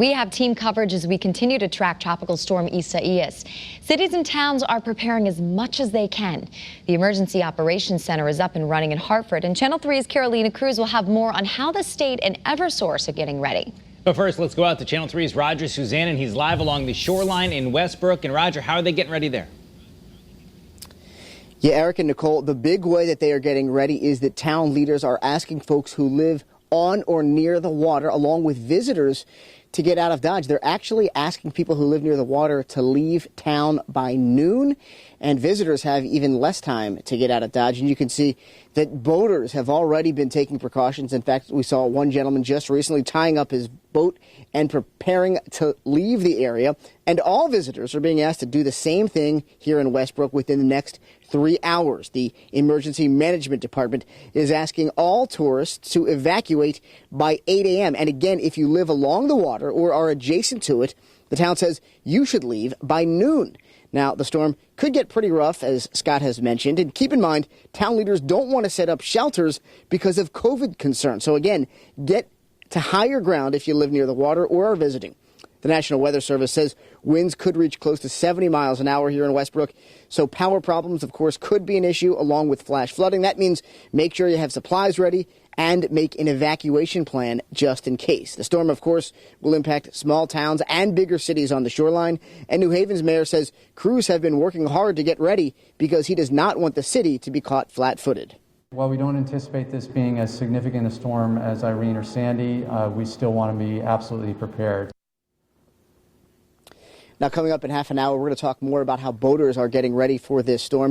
We have team coverage as we continue to track Tropical Storm Isaias. Cities and towns are preparing as much as they can. The Emergency Operations Center is up and running in Hartford, and Channel 3's Carolina Cruz will have more on how the state and Eversource are getting ready. But first, let's go out to Channel 3's Roger Suzanne, and he's live along the shoreline in Westbrook. And Roger, how are they getting ready there? Yeah, Eric and Nicole, the big way that they are getting ready is that town leaders are asking folks who live on or near the water, along with visitors, to get out of Dodge. They're actually asking people who live near the water to leave town by noon, and visitors have even less time to get out of Dodge. And you can see that boaters have already been taking precautions. In fact, we saw one gentleman just recently tying up his boat and preparing to leave the area. And all visitors are being asked to do the same thing here in Westbrook within the next 3 hours. The Emergency Management Department is asking all tourists to evacuate by 8 a.m. And again, if you live along the water or are adjacent to it, the town says you should leave by noon. Now, the storm could get pretty rough, as Scott has mentioned. And keep in mind, town leaders don't want to set up shelters because of COVID concerns. So again, get to higher ground if you live near the water or are visiting. The National Weather Service says winds could reach close to 70 miles an hour here in Westbrook. So power problems, of course, could be an issue, along with flash flooding. That means make sure you have supplies ready and make an evacuation plan just in case. The storm, of course, will impact small towns and bigger cities on the shoreline. And New Haven's mayor says crews have been working hard to get ready because he does not want the city to be caught flat-footed. While we don't anticipate this being as significant a storm as Irene or Sandy, we still want to be absolutely prepared. Now, coming up in half an hour, we're going to talk more about how boaters are getting ready for this storm.